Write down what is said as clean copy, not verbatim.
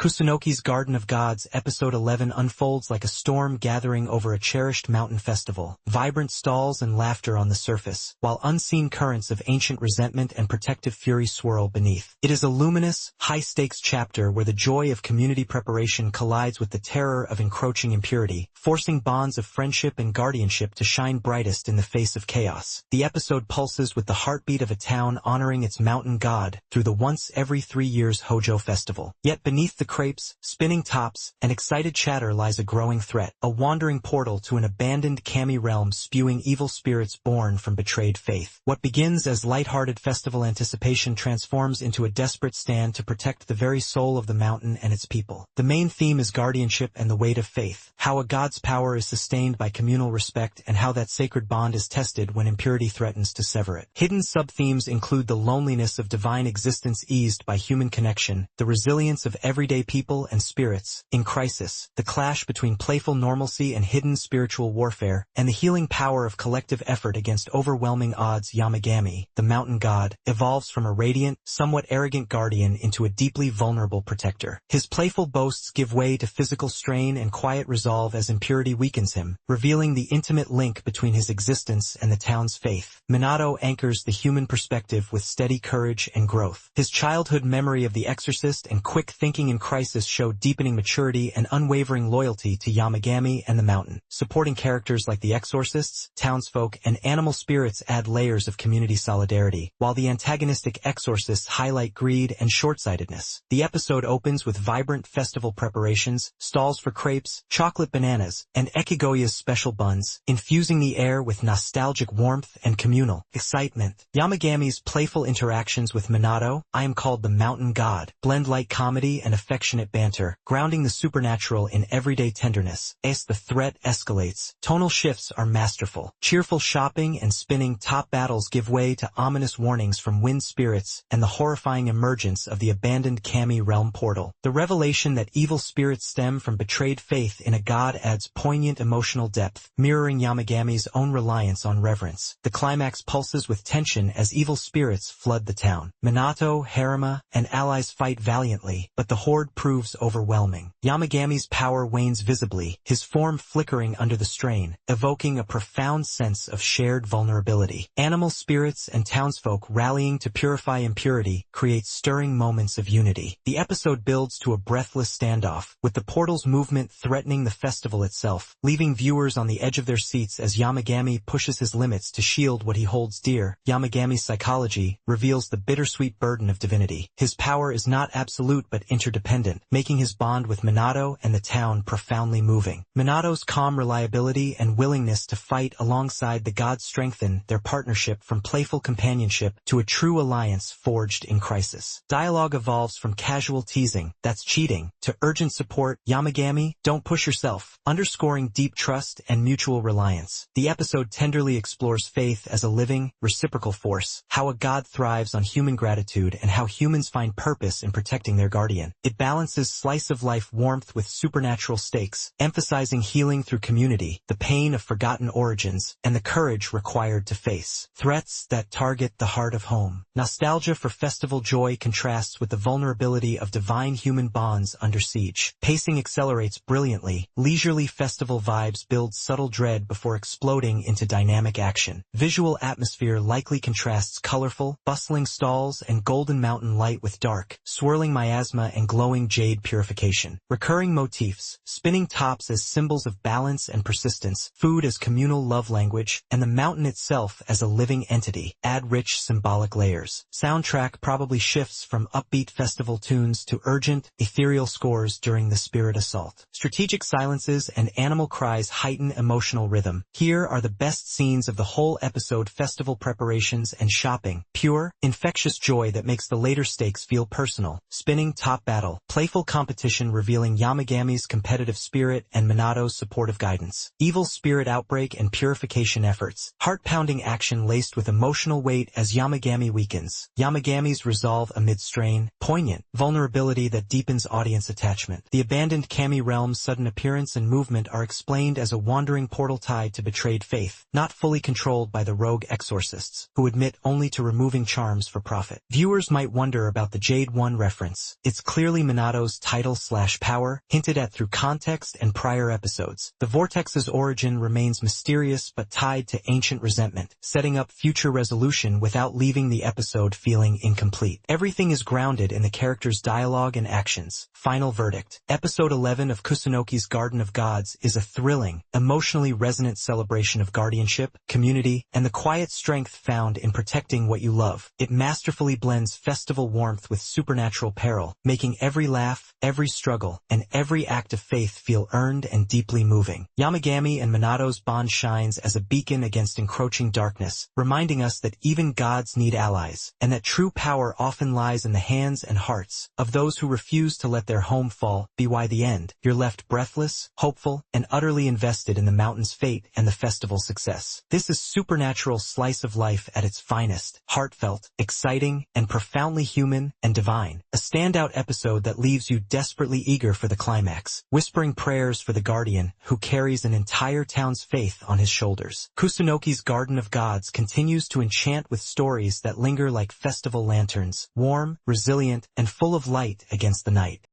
Kusunoki's Garden of Gods Episode 11 unfolds like a storm gathering over a cherished mountain festival, vibrant stalls and laughter on the surface, while unseen currents of ancient resentment and protective fury swirl beneath. It is a luminous, high-stakes chapter where the joy of community preparation collides with the terror of encroaching impurity, forcing bonds of friendship and guardianship to shine brightest in the face of chaos. The episode pulses with the heartbeat of a town honoring its mountain god through the once-every-3 years Hojo festival. Yet beneath the crepes, spinning tops, and excited chatter lies a growing threat, a wandering portal to an abandoned kami realm spewing evil spirits born from betrayed faith. What begins as light-hearted festival anticipation transforms into a desperate stand to protect the very soul of the mountain and its people. The main theme is guardianship and the weight of faith, how a god's power is sustained by communal respect and how that sacred bond is tested when impurity threatens to sever it. Hidden sub-themes include the loneliness of divine existence eased by human connection, the resilience of everyday people and spirits in crisis, the clash between playful normalcy and hidden spiritual warfare, and the healing power of collective effort against overwhelming odds. Yamagami, the mountain god, evolves from a radiant, somewhat arrogant guardian into a deeply vulnerable protector. His playful boasts give way to physical strain and quiet resolve as impurity weakens him, revealing the intimate link between his existence and the town's faith. Minato anchors the human perspective with steady courage and growth. His childhood memory of the exorcist and quick thinking in crisis show deepening maturity and unwavering loyalty to Yamagami and the mountain. Supporting characters like the exorcists, townsfolk, and animal spirits add layers of community solidarity, while the antagonistic exorcists highlight greed and short-sightedness. The episode opens with vibrant festival preparations, stalls for crepes, chocolate bananas, and Ekigoya's special buns, infusing the air with nostalgic warmth and communal excitement. Yamagami's playful interactions with Minato, I am called the mountain god, blend light comedy and affectionate banter, grounding the supernatural in everyday tenderness. As the threat escalates, tonal shifts are masterful. Cheerful shopping and spinning top battles give way to ominous warnings from wind spirits and the horrifying emergence of the abandoned kami realm portal. The revelation that evil spirits stem from betrayed faith in a god adds poignant emotional depth, mirroring Yamagami's own reliance on reverence. The climax pulses with tension as evil spirits flood the town. Minato, Harima, and allies fight valiantly, but the horde proves overwhelming. Yamagami's power wanes visibly, his form flickering under the strain, evoking a profound sense of shared vulnerability. Animal spirits and townsfolk rallying to purify impurity create stirring moments of unity. The episode builds to a breathless standoff, with the portal's movement threatening the festival itself, leaving viewers on the edge of their seats as Yamagami pushes his limits to shield what he holds dear. Yamagami's psychology reveals the bittersweet burden of divinity. His power is not absolute but interdependent, making his bond with Minato and the town profoundly moving. Minato's calm reliability and willingness to fight alongside the gods strengthen their partnership from playful companionship to a true alliance forged in crisis. Dialogue evolves from casual teasing, that's cheating, to urgent support, Yamagami, don't push yourself, underscoring deep trust and mutual reliance. The episode tenderly explores faith as a living, reciprocal force, how a god thrives on human gratitude and how humans find purpose in protecting their guardian. It balances slice-of-life warmth with supernatural stakes, emphasizing healing through community, the pain of forgotten origins, and the courage required to face threats that target the heart of home. Nostalgia for festival joy contrasts with the vulnerability of divine human bonds under siege. Pacing accelerates brilliantly, leisurely festival vibes build subtle dread before exploding into dynamic action. Visual atmosphere likely contrasts colorful, bustling stalls and golden mountain light with dark, swirling miasma and glowing jade purification. Recurring motifs, spinning tops as symbols of balance and persistence, food as communal love language, and the mountain itself as a living entity, add rich symbolic layers. Soundtrack probably shifts from upbeat festival tunes to urgent, ethereal scores during the spirit assault. Strategic silences and animal cries heighten emotional rhythm. Here are the best scenes of the whole episode: festival preparations and shopping, pure, infectious joy that makes the later stakes feel personal. Spinning top battle, playful competition revealing Yamagami's competitive spirit and Minato's supportive guidance. Evil spirit outbreak and purification efforts, heart-pounding action laced with emotional weight as Yamagami weakens. Yamagami's resolve amid strain, poignant, vulnerability that deepens audience attachment. The abandoned kami realm's sudden appearance appearance and movement are explained as a wandering portal tied to betrayed faith, not fully controlled by the rogue exorcists, who admit only to removing charms for profit. Viewers might wonder about the Jade One reference. It's clearly Minato's title/power, hinted at through context and prior episodes. The Vortex's origin remains mysterious but tied to ancient resentment, setting up future resolution without leaving the episode feeling incomplete. Everything is grounded in the character's dialogue and actions. Final verdict. Episode 11 of Kusunoki's Garden of Gods is a thrilling, emotionally resonant celebration of guardianship, community, and the quiet strength found in protecting what you love. It masterfully blends festival warmth with supernatural peril, making every laugh, every struggle, and every act of faith feel earned and deeply moving. Yamagami and Minato's bond shines as a beacon against encroaching darkness, reminding us that even gods need allies, and that true power often lies in the hands and hearts of those who refuse to let their home fall. By the end, you're left breathless, hopeful, and utterly invested in the mountain's fate and the festival's success. This is supernatural slice of life at its finest, heartfelt, exciting, and profoundly human and divine. A standout episode that leaves you desperately eager for the climax, whispering prayers for the guardian who carries an entire town's faith on his shoulders. Kusunoki's Garden of Gods continues to enchant with stories that linger like festival lanterns, warm, resilient, and full of light against the night.